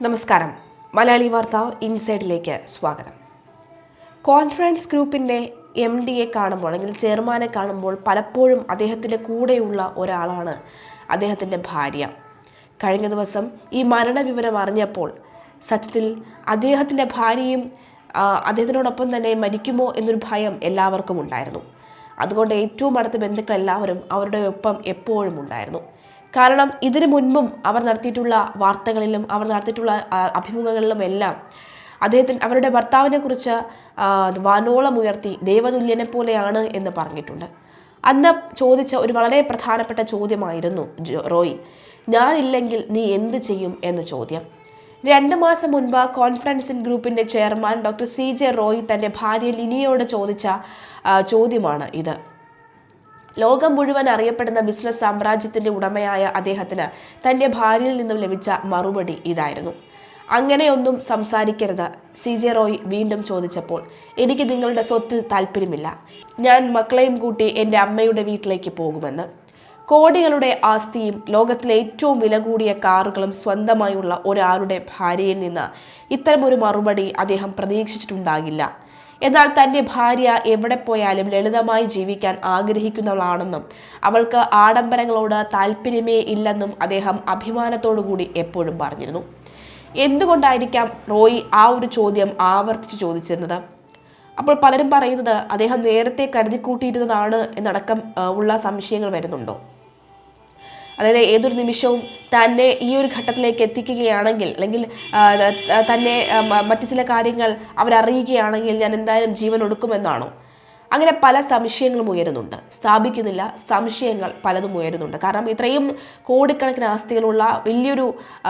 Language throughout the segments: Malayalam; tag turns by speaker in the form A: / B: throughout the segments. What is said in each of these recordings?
A: നമസ്കാരം. മലയാളി വാർത്ത ഇൻസൈഡിലേക്ക് സ്വാഗതം. കോൺഫിഡൻസ് ഗ്രൂപ്പിൻ്റെ MD-യെ കാണുമ്പോൾ അല്ലെങ്കിൽ ചെയർമാനെ കാണുമ്പോൾ പലപ്പോഴും അദ്ദേഹത്തിൻ്റെ കൂടെയുള്ള ഒരാളാണ് അദ്ദേഹത്തിൻ്റെ ഭാര്യ. കഴിഞ്ഞ ദിവസം ഈ മരണവിവരം അറിഞ്ഞപ്പോൾ സത്യത്തിൽ അദ്ദേഹത്തിൻ്റെ ഭാര്യയും അദ്ദേഹത്തിനോടൊപ്പം തന്നെ മരിക്കുമോ എന്നൊരു ഭയം എല്ലാവർക്കും ഉണ്ടായിരുന്നു. അതുകൊണ്ട് ഏറ്റവും അടുത്ത ബന്ധുക്കൾ എല്ലാവരും അവരുടെ ഒപ്പം എപ്പോഴും ഉണ്ടായിരുന്നു. കാരണം ഇതിനു മുൻപും അവർ നടത്തിയിട്ടുള്ള വാർത്തകളിലും അവർ നടത്തിയിട്ടുള്ള അഭിമുഖങ്ങളിലും എല്ലാം അവരുടെ ഭർത്താവിനെ കുറിച്ച് വാനോളം ഉയർത്തി ദേവതുല്യനെ പോലെയാണ് എന്ന് പറഞ്ഞിട്ടുണ്ട്. അന്ന് ചോദിച്ച ഒരു വളരെ പ്രധാനപ്പെട്ട ചോദ്യമായിരുന്നു റോയ്, ഞാനില്ലെങ്കിൽ നീ എന്ത് ചെയ്യും എന്ന ചോദ്യം. 2 മാസം മുൻപ് കോൺഫിഡൻസ് ഗ്രൂപ്പിൻ്റെ ചെയർമാൻ ഡോക്ടർ CJ റോയ് തൻ്റെ ഭാര്യ ലിനിയോട് ചോദിച്ച ചോദ്യമാണ് ഇത്. ലോകം മുഴുവൻ അറിയപ്പെടുന്ന ബിസിനസ് സാമ്രാജ്യത്തിൻ്റെ ഉടമയായ അദ്ദേഹത്തിന് തൻ്റെ ഭാര്യയിൽ നിന്നും ലഭിച്ച മറുപടി ഇതായിരുന്നു. അങ്ങനെയൊന്നും സംസാരിക്കരുത്, CJ റോയ് വീണ്ടും ചോദിച്ചപ്പോൾ. എനിക്ക് നിങ്ങളുടെ സ്വത്തിൽ താല്പര്യമില്ല. ഞാൻ മക്കളെയും കൂട്ടി എൻ്റെ അമ്മയുടെ വീട്ടിലേക്ക് പോകുമെന്ന്. കോടികളുടെ ആസ്തിയും ലോകത്തിലെ ഏറ്റവും വില കൂടിയ കാറുകളും സ്വന്തമായുള്ള ഒരാളുടെ ഭാര്യയിൽ നിന്ന് ഇത്തരമൊരു മറുപടി അദ്ദേഹം പ്രതീക്ഷിച്ചിട്ടുണ്ടാകില്ല. എന്നാൽ തൻ്റെ ഭാര്യ എവിടെ പോയാലും ലളിതമായി ജീവിക്കാൻ ആഗ്രഹിക്കുന്നവളാണെന്നും അവൾക്ക് ആഡംബരങ്ങളോട് താല്പര്യമേ ഇല്ലെന്നും അദ്ദേഹം അഭിമാനത്തോടുകൂടി എപ്പോഴും പറഞ്ഞിരുന്നു. എന്തുകൊണ്ടായിരിക്കാം റോയ് ആ ഒരു ചോദ്യം ആവർത്തിച്ച് ചോദിച്ചിരുന്നത്? അപ്പോൾ പലരും പറയുന്നത് അദ്ദേഹം നേരത്തെ കരുതിക്കൂട്ടിയിരുന്നതാണ് എന്നടക്കം ഉള്ള സംശയങ്ങൾ വരുന്നുണ്ടോ? അതായത് ഏതൊരു നിമിഷവും തന്നെ ഈ ഒരു ഘട്ടത്തിലേക്ക് എത്തിക്കുകയാണെങ്കിൽ അല്ലെങ്കിൽ തന്നെ മറ്റു ചില കാര്യങ്ങൾ അവരറിയുകയാണെങ്കിൽ ഞാൻ എന്തായാലും ജീവൻ ഒടുക്കുമെന്നാണോ? അങ്ങനെ പല സംശയങ്ങളും ഉയരുന്നുണ്ട്. സ്ഥാപിക്കുന്നില്ല, സംശയങ്ങൾ പലതും ഉയരുന്നുണ്ട്. കാരണം ഇത്രയും കോടിക്കണക്കിന് ആസ്തികളുള്ള വലിയൊരു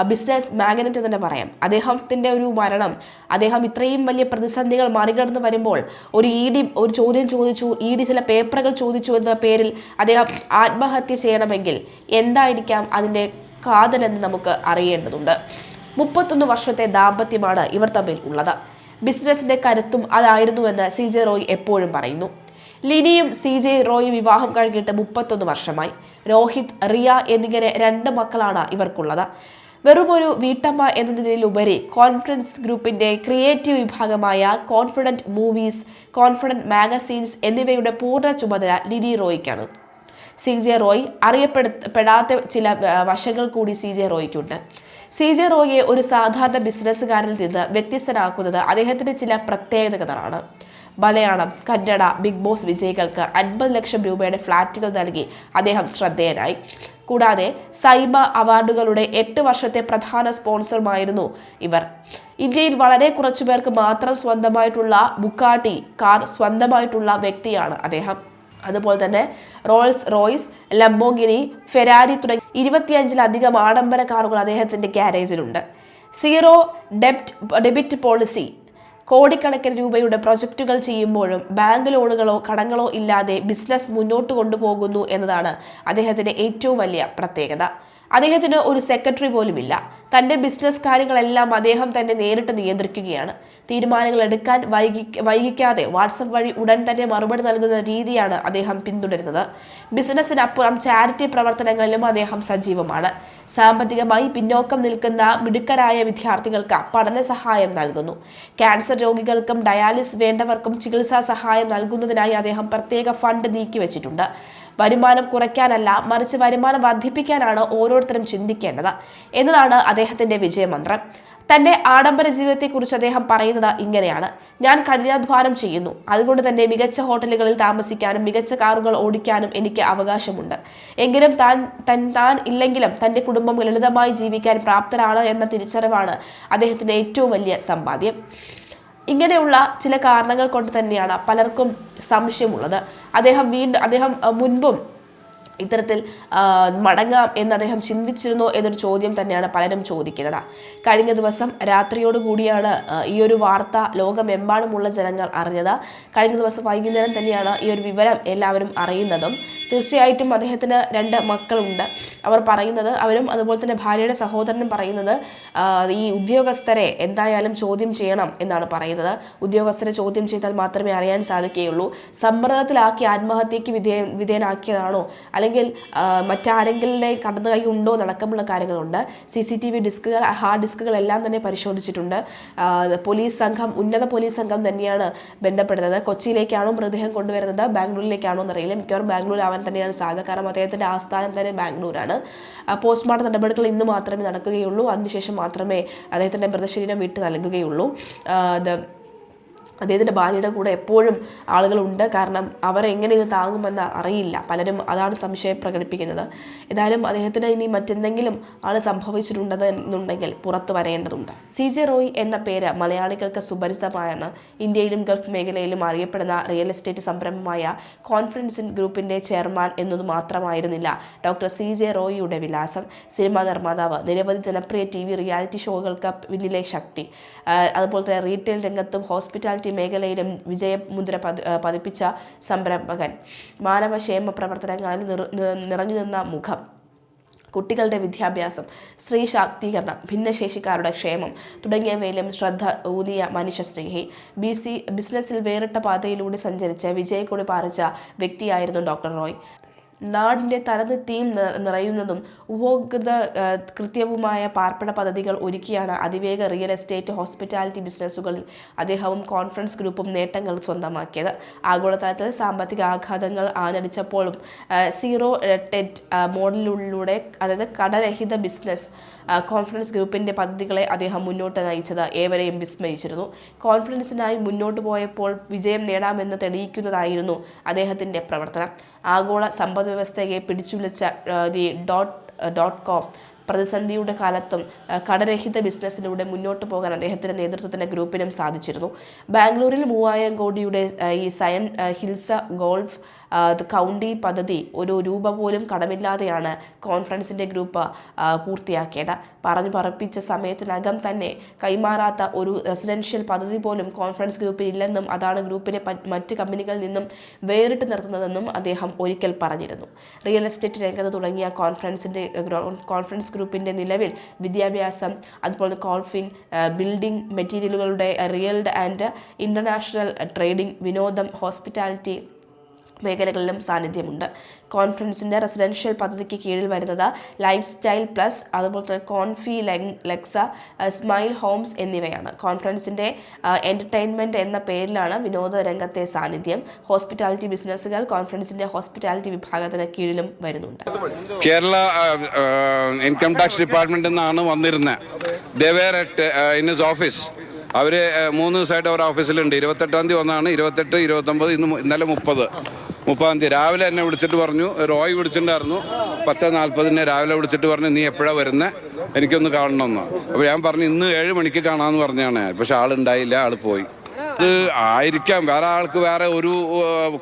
A: ബിസിനസ് മാഗ്നറ്റ് എന്ന് തന്നെ പറയാം. അദ്ദേഹത്തിൻ്റെ ഒരു മരണം, അദ്ദേഹം ഇത്രയും വലിയ പ്രതിസന്ധികൾ മറികടന്ന് വരുമ്പോൾ ഒരു ചോദ്യം ചോദിച്ചു, ED ചില പേപ്പറുകൾ ചോദിച്ചു എന്ന പേരിൽ അദ്ദേഹം ആത്മഹത്യ ചെയ്യണമെങ്കിൽ എന്തായിരിക്കാം അതിൻ്റെ കാതലെന്ന് നമുക്ക് അറിയേണ്ടതുണ്ട്. 31 വർഷത്തെ ദാമ്പത്യമാണ് ഇവർ തമ്മിൽ ഉള്ളത്. ബിസിനസിന്റെ കരുത്തും അതായിരുന്നുവെന്ന് CJ റോയ് എപ്പോഴും പറയുന്നു. ലിനിയും CJ റോയും വിവാഹം കഴിഞ്ഞിട്ട് 31 വർഷമായി. രോഹിത്, റിയ എന്നിങ്ങനെ 2 മക്കളാണ് ഇവർക്കുള്ളത്. വെറുമൊരു വീട്ടമ്മ എന്നതിലുപരി കോൺഫിഡൻസ് ഗ്രൂപ്പിന്റെ ക്രിയേറ്റീവ് വിഭാഗമായ കോൺഫിഡൻറ്റ് മൂവീസ്, കോൺഫിഡൻറ്റ് മാഗസീൻസ് എന്നിവയുടെ പൂർണ്ണ ചുമതല ലിനി റോയ്ക്കാണ്. CJ റോയ് അറിയപ്പെടാത്ത ചില വശങ്ങൾ കൂടി CJ റോയ്ക്കുണ്ട്. CJ റോയിയെ ഒരു സാധാരണ ബിസിനസ്സുകാരിൽ നിന്ന് വ്യത്യസ്തനാക്കുന്നത് അദ്ദേഹത്തിൻ്റെ ചില പ്രത്യേകതകളാണ്. മലയാളം, കന്നഡ, ബിഗ് ബോസ് വിജയികൾക്ക് 50 ലക്ഷം രൂപയുടെ ഫ്ലാറ്റുകൾ നൽകി അദ്ദേഹം ശ്രദ്ധേയനായി. കൂടാതെ സൈമ അവാർഡുകളുടെ 8 വർഷത്തെ പ്രധാന സ്പോൺസറുമായിരുന്നു ഇവർ. ഇന്ത്യയിൽ വളരെ കുറച്ചു പേർക്ക് മാത്രം സ്വന്തമായിട്ടുള്ള ബുക്കാട്ടി കാർ സ്വന്തമായിട്ടുള്ള വ്യക്തിയാണ് അദ്ദേഹം. അതുപോലെ തന്നെ റോൾസ് റോയ്സ്, ലംബോർഗിനി, ഫെരാരി തുടങ്ങി 25-ലധികം ആഡംബര കാറുകൾ അദ്ദേഹത്തിൻ്റെ ഗ്യാരേജിലുണ്ട്. സീറോ ഡെബിറ്റ് പോളിസി, കോടിക്കണക്കിന് രൂപയുടെ പ്രൊജക്റ്റുകൾ ചെയ്യുമ്പോഴും ബാങ്ക് ലോണുകളോ കടങ്ങളോ ഇല്ലാതെ ബിസിനസ് മുന്നോട്ട് കൊണ്ടുപോകുന്നു എന്നതാണ് അദ്ദേഹത്തിൻ്റെ ഏറ്റവും വലിയ പ്രത്യേകത. അദ്ദേഹത്തിന് ഒരു സെക്രട്ടറി പോലുമില്ല. തൻ്റെ ബിസിനസ് കാര്യങ്ങളെല്ലാം അദ്ദേഹം തന്നെ നേരിട്ട് നിയന്ത്രിക്കുകയാണ്. തീരുമാനങ്ങൾ എടുക്കാൻ വൈകിക്കാതെ വാട്സപ്പ് വഴി ഉടൻ തന്നെ മറുപടി നൽകുന്ന രീതിയാണ് അദ്ദേഹം പിന്തുടരുന്നത്. ബിസിനസ്സിനപ്പുറം ചാരിറ്റി പ്രവർത്തനങ്ങളിലും അദ്ദേഹം സജീവമാണ്. സാമ്പത്തികമായി പിന്നോക്കം നിൽക്കുന്ന മിടുക്കരായ വിദ്യാർത്ഥികൾക്ക് പഠന സഹായം നൽകുന്നു. ക്യാൻസർ രോഗികൾക്കും ഡയാലിസിസ് വേണ്ടവർക്കും ചികിത്സാ സഹായം നൽകുന്നതിനായി അദ്ദേഹം പ്രത്യേക ഫണ്ട് നീക്കിവെച്ചിട്ടുണ്ട്. വരുമാനം കുറയ്ക്കാനല്ല, മറിച്ച് വരുമാനം വർദ്ധിപ്പിക്കാനാണ് ഓരോരുത്തരും ചിന്തിക്കേണ്ടത് എന്നതാണ് അദ്ദേഹത്തിൻ്റെ വിജയമന്ത്രം. തൻ്റെ ആഡംബര ജീവിതത്തെക്കുറിച്ച് അദ്ദേഹം പറയുന്നത് ഇങ്ങനെയാണ്: ഞാൻ കഠിനാധ്വാനം ചെയ്യുന്നു, അതുകൊണ്ട് തന്നെ മികച്ച ഹോട്ടലുകളിൽ താമസിക്കാനും മികച്ച കാറുകൾ ഓടിക്കാനും എനിക്ക് അവകാശമുണ്ട്. എങ്കിലും താൻ ഇല്ലെങ്കിലും തൻ്റെ കുടുംബം ലളിതമായി ജീവിക്കാൻ പ്രാപ്തരാണ് എന്ന തിരിച്ചറിവാണ് അദ്ദേഹത്തിൻ്റെ ഏറ്റവും വലിയ സമ്പാദ്യം. ഇങ്ങനെയുള്ള ചില കാരണങ്ങൾ കൊണ്ട് തന്നെയാണ് പലർക്കും സംശയമുള്ളത്. അദ്ദേഹം മുൻപും ഇത്തരത്തിൽ മടങ്ങാം എന്ന് അദ്ദേഹം ചിന്തിച്ചിരുന്നോ എന്നൊരു ചോദ്യം തന്നെയാണ് പലരും ചോദിക്കുന്നത്. കഴിഞ്ഞ ദിവസം രാത്രിയോടുകൂടിയാണ് ഈ ഒരു വാർത്ത ലോകമെമ്പാടുമുള്ള ജനങ്ങൾ അറിഞ്ഞത്. കഴിഞ്ഞ ദിവസം വൈകുന്നേരം തന്നെയാണ് ഈ ഒരു വിവരം എല്ലാവരും അറിയുന്നതും. തീർച്ചയായിട്ടും അദ്ദേഹത്തിന് 2 മക്കളുണ്ട്. അവരും അതുപോലെ തന്നെ ഭാര്യയുടെ സഹോദരനും പറയുന്നത് ഈ ഉദ്യോഗസ്ഥരെ എന്തായാലും ചോദ്യം ചെയ്യണം എന്നാണ് പറയുന്നത്. ഉദ്യോഗസ്ഥരെ ചോദ്യം ചെയ്താൽ മാത്രമേ അറിയാൻ സാധിക്കുകയുള്ളൂ. സമ്മർദ്ദത്തിലാക്കി ആത്മഹത്യക്ക് വിധേയനാക്കിയതാണോ അല്ലെങ്കിൽ അല്ലെങ്കിൽ മറ്റാരെങ്കിലും കടന്നു കൈ ഉണ്ടോ എന്നടക്കമുള്ള കാര്യങ്ങളുണ്ട്. CCTV ഡിസ്കുകൾ, ഹാർഡ് ഡിസ്കുകളെല്ലാം തന്നെ പരിശോധിച്ചിട്ടുണ്ട്. ഉന്നത പോലീസ് സംഘം തന്നെയാണ് ബന്ധപ്പെടുന്നത്. കൊച്ചിയിലേക്കാണോ മൃതദേഹം കൊണ്ടുവരുന്നത്, ബാംഗ്ലൂരിലേക്കാണോ എന്നറിയില്ല. മിക്കവാറും ബാംഗ്ലൂർ ആവാൻ തന്നെയാണ് സാധ്യത. കാരണം അദ്ദേഹത്തിൻ്റെ ആസ്ഥാനം തന്നെ ബാംഗ്ലൂരാണ്. പോസ്റ്റ്മോർട്ടം നടപടികൾ ഇന്ന് മാത്രമേ നടക്കുകയുള്ളൂ. അതിനുശേഷം മാത്രമേ അദ്ദേഹത്തിൻ്റെ മൃതശരീരം വിട്ട് നൽകുകയുള്ളൂ. അദ്ദേഹത്തിൻ്റെ ഭാര്യയുടെ കൂടെ എപ്പോഴും ആളുകളുണ്ട്. കാരണം അവരെങ്ങനെ ഇത് താങ്ങുമെന്ന് അറിയില്ല. പലരും അതാണ് സംശയം പ്രകടിപ്പിക്കുന്നത്. ഏതായാലും അദ്ദേഹത്തിന് ഇനി മറ്റെന്തെങ്കിലും ആണ് സംഭവിച്ചിട്ടുണ്ടെന്നുണ്ടെങ്കിൽ പുറത്തു വരേണ്ടതുണ്ട്. CJ റോയ് എന്ന പേര് മലയാളികൾക്ക് സുപരിചിതമാണ്. ഇന്ത്യയിലും ഗൾഫ് മേഖലയിലും അറിയപ്പെടുന്ന റിയൽ എസ്റ്റേറ്റ് സംരംഭമായ കോൺഫിഡൻസ് ഗ്രൂപ്പിൻ്റെ ചെയർമാൻ എന്നത് മാത്രമായിരുന്നില്ല ഡോക്ടർ CJ റോയിയുടെ വിലാസം. സിനിമാ നിർമ്മാതാവ്, നിരവധി ജനപ്രിയ TV റിയാലിറ്റി ഷോകൾക്ക് പിന്നിലെ ശക്തി, അതുപോലെ തന്നെ റീറ്റെയിൽ രംഗത്തും ഹോസ്പിറ്റാലിറ്റി മേഖലയിലും വിജയമുദ്ര പതിപ്പിച്ച സംരംഭകൻ, മാനവക്ഷേമ പ്രവർത്തനങ്ങളിൽ നിറഞ്ഞു നിന്ന മുഖം, കുട്ടികളുടെ വിദ്യാഭ്യാസം, സ്ത്രീ ശാക്തീകരണം, ഭിന്നശേഷിക്കാരുടെ ക്ഷേമം തുടങ്ങിയവയിലും ശ്രദ്ധ ഊന്നിയ മനുഷ്യസ്നേഹി, ബിസിനസ്സിൽ വേറിട്ട പാതയിലൂടെ സഞ്ചരിച്ച് വിജയക്കൊടി പാറിച്ച വ്യക്തിയായിരുന്നു ഡോക്ടർ റോയ്. നാടിൻ്റെ തനത് തീം നിറയുന്നതും ഉപഭോക്തൃ കൃത്യവുമായ പാർപ്പിട പദ്ധതികൾ ഒരുക്കിയാണ് അതിവേഗ റിയൽ എസ്റ്റേറ്റ് ഹോസ്പിറ്റാലിറ്റി ബിസിനസ്സുകളിൽ അദ്ദേഹവും കോൺഫിഡൻസ് ഗ്രൂപ്പും നേട്ടങ്ങൾ സ്വന്തമാക്കിയത്. ആഗോളതലത്തിൽ സാമ്പത്തിക ആഘാതങ്ങൾ ആഞ്ഞടിച്ചപ്പോഴും സീറോ ഡെറ്റ് മോഡലിലൂടെ, അതായത് കടരഹിത ബിസിനസ് കോൺഫിഡൻസ് ഗ്രൂപ്പിൻ്റെ പദ്ധതികളെ അദ്ദേഹം മുന്നോട്ട് നയിച്ചത് ഏവരെയും വിസ്മയിച്ചിരുന്നു. കോൺഫിഡൻസിനായി മുന്നോട്ട് പോയപ്പോൾ വിജയം നേടാമെന്ന് തെളിയിക്കുന്നതായിരുന്നു അദ്ദേഹത്തിൻ്റെ പ്രവർത്തനം. ആഗോള സമ്പദ്വ്യവസ്ഥയെ പിടിച്ചുലച്ച .com പ്രതിസന്ധിയുടെ കാലത്തും കടരഹിത ബിസിനസ്സിലൂടെ മുന്നോട്ട് പോകാൻ അദ്ദേഹത്തിൻ്റെ നേതൃത്വത്തിൻ്റെ ഗ്രൂപ്പിനും സാധിച്ചിരുന്നു. ബാംഗ്ലൂരിൽ 3000 കോടിയുടെ ഈ സയൻ ഹിൽസ ഗോൾഫ് കൗണ്ടി പദ്ധതി ഒരു രൂപ പോലും കടമില്ലാതെയാണ് കോൺഫിഡൻസിൻ്റെ ഗ്രൂപ്പ് പൂർത്തിയാക്കിയത്. പറഞ്ഞു പറപ്പിച്ച സമയത്തിനകം തന്നെ കൈമാറാത്ത ഒരു റെസിഡൻഷ്യൽ പദ്ധതി പോലും കോൺഫിഡൻസ് ഗ്രൂപ്പിൽ ഇല്ലെന്നും അതാണ് ഗ്രൂപ്പിനെ മറ്റ് കമ്പനികളിൽ നിന്നും വേറിട്ട് നിർത്തുന്നതെന്നും അദ്ദേഹം ഒരിക്കൽ പറഞ്ഞിരുന്നു. റിയൽ എസ്റ്റേറ്റ് രംഗത്ത് തുടങ്ങിയ കോൺഫിഡൻസ് ഗ്രൂപ്പിൻ്റെ നിലവിൽ വിദ്യാഭ്യാസം, അതുപോലെ കോൾഫിംഗ്, ബിൽഡിംഗ് മെറ്റീരിയലുകളുടെ റിയൽ ആൻഡ് ഇൻ്റർനാഷണൽ ട്രേഡിംഗ്, വിനോദം, ഹോസ്പിറ്റാലിറ്റി മേഖലകളിലും സാന്നിധ്യമുണ്ട്. കോൺഫിഡൻസിൻ്റെ റെസിഡൻഷ്യൽ പദ്ധതിക്ക് കീഴിൽ വരുന്നത് ലൈഫ് സ്റ്റൈൽ പ്ലസ്, അതുപോലെ തന്നെ കോൺഫി ലെക്സ, സ്മൈൽ ഹോംസ് എന്നിവയാണ്. കോൺഫിഡൻസിൻ്റെ എൻ്റർടൈൻമെൻറ്റ് എന്ന പേരിലാണ് വിനോദ രംഗത്തെ സാന്നിധ്യം. ഹോസ്പിറ്റാലിറ്റി ബിസിനസ്സുകൾ കോൺഫിഡൻസിൻ്റെ ഹോസ്പിറ്റാലിറ്റി വിഭാഗത്തിന് കീഴിലും വരുന്നുണ്ട്.
B: കേരള ഇൻകം ടാക്സ് ഡിപ്പാർട്ട്മെൻറ്റിൽ നിന്നാണ് വന്നിരുന്നത്. ദേവേർ ഇൻ ഹിസ് ഓഫീസ്. അവർ 3 ദിവസമായിട്ട് അവർ ഓഫീസിലുണ്ട്. 28-ാം തീയതി വന്നാണ്. 28, 29, ഇന്നലെ 30-ാം തീയതി രാവിലെ എന്നെ വിളിച്ചിട്ട് പറഞ്ഞു, റോയ് വിളിച്ചിട്ടുണ്ടായിരുന്നു. 10:40 രാവിലെ വിളിച്ചിട്ട് പറഞ്ഞു, നീ എപ്പോഴാണ് വരുന്നത്, എനിക്കൊന്ന് കാണണമെന്ന്. അപ്പോൾ ഞാൻ പറഞ്ഞു ഇന്ന് 7 മണിക്ക് കാണാമെന്ന് പറഞ്ഞാണ്. പക്ഷെ ആളുണ്ടായില്ല, ആൾ പോയി. ഇത് ആയിരിക്കാം, വേറെ ആൾക്ക് വേറെ ഒരു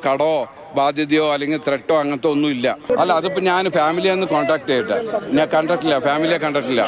B: കടോ ബാധ്യതയോ അല്ലെങ്കിൽ ത്രെട്ടോ അങ്ങനത്തെ ഒന്നുമില്ല. അല്ല, അതിപ്പോൾ ഞാൻ ഫാമിലിയെ ഒന്ന് കോൺടാക്ട് ചെയ്യട്ടെ. ഞാൻ കണ്ടിട്ടില്ല, ഫാമിലിയെ കണ്ടിട്ടില്ല.